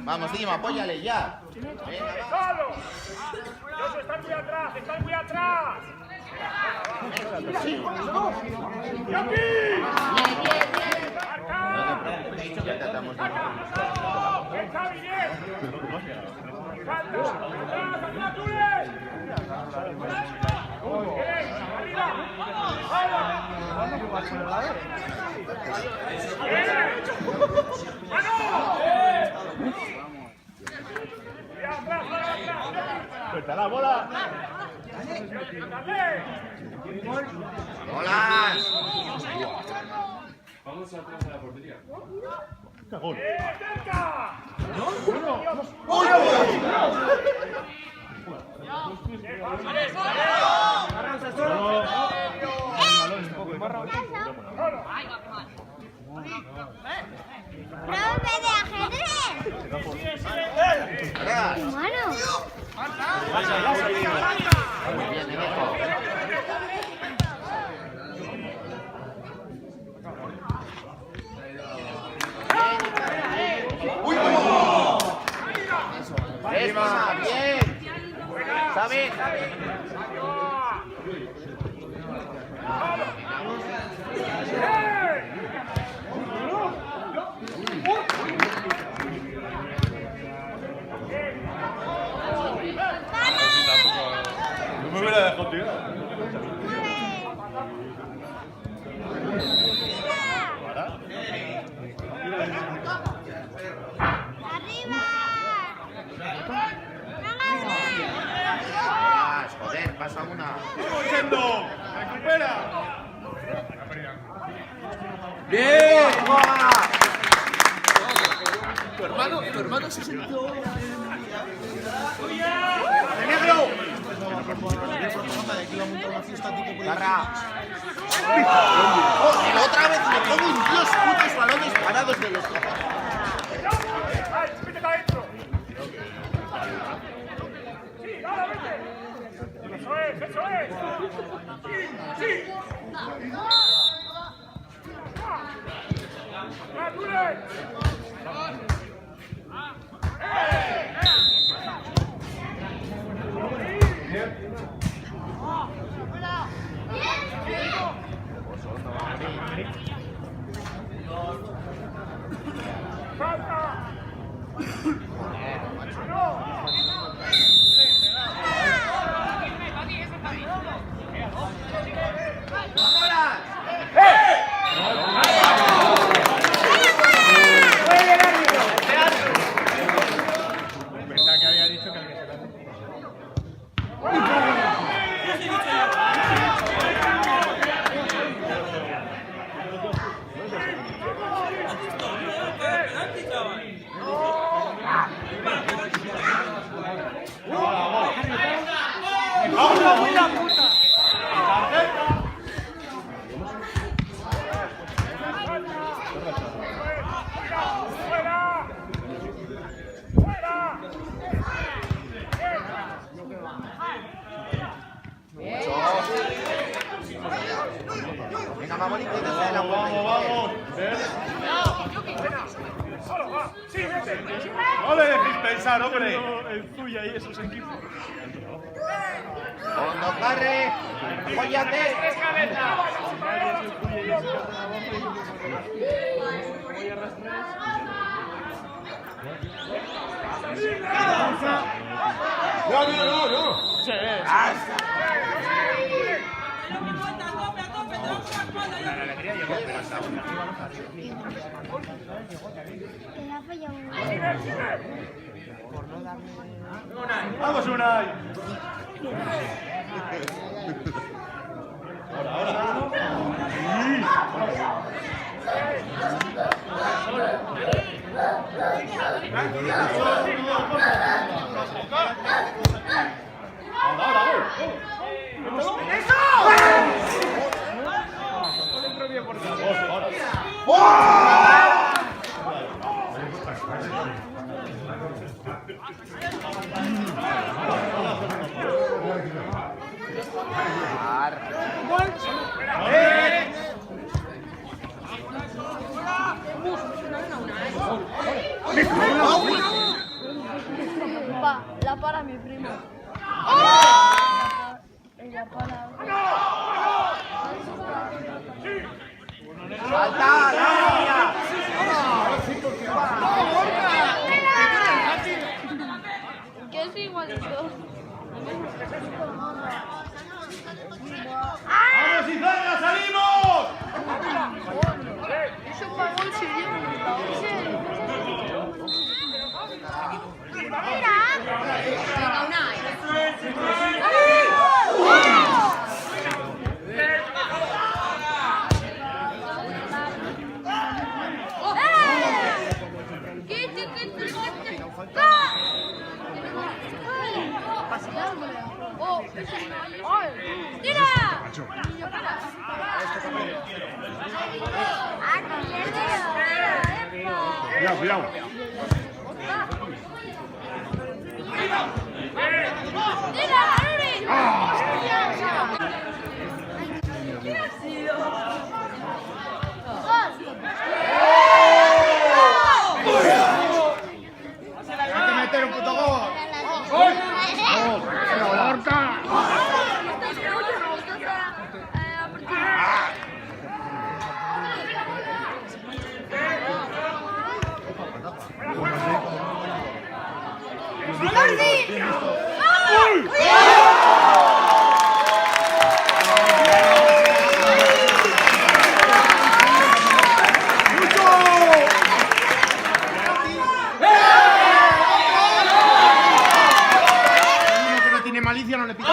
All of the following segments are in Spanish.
Vamos, Dima, apóyale ya. Venga, ¡Solo! ¡Ellos están muy atrás! ¡Están muy atrás! ¡Y aquí! ya tratamos de... ¡Bien, Xavi, bien! ¡Falta! ¡Atrás, atrás, Túnez! ¡Bien! ¡Arriba! ¡Vamos! ¡Bien! ¡Mano! ¡Suelta la bola! ¡Hola! Vamos atrás a la portería. ¡Cagón! ¡Cerca! ¡Profe de ajedrez! ¡Mano! Muy bien, hijo. ¡Uy, uy! ¡Eso! ¡Bien! ¡Sabe! No me hubiera dejado tirar. ¡Arriba! Joder, pasa una. ¡Yendo! ¡Recupera! ¡Bien! Tu hermano se sentó. ¡Negro! ¡Garra! ¡Joder, otra vez me pongo un dios putos balones parados de los cojones! ¡Ay, métete adentro! ¡Sí, ahora vete! ¡Eso es, eso es! ¡Sí, sí! ¡Ah, Túnez! ¡Falta! Pensaba que había dicho que el que se ¡Fuera! ¡Fuera! Venga, vamos, intenta hacer la ¡Vamos, vamos! ¡Solo, va! ¡Sí, vete! ¡No le dejéis pensar, hombre! El tuyo y esos equipos. ¡Fondo, carre! ¡Apóyate! ¡No! ¡Sí! ¡Vamos, Unai! Ahora. ¡Gol! Pa, la para mi primo. Ella para. ¡Salta, la Que es igualito. ¡Vamos, Izarra, salimos! Eso pagó el siguiente. Cuidado, cuidado. Hay que meter un puto gol. Uno que no tiene malicia no le pita.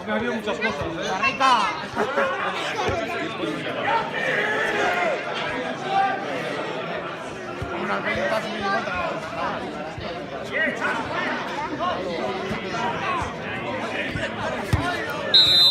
Me ha habido muchas cosas, ¿eh? ¡La rica! Unas 20 minutos.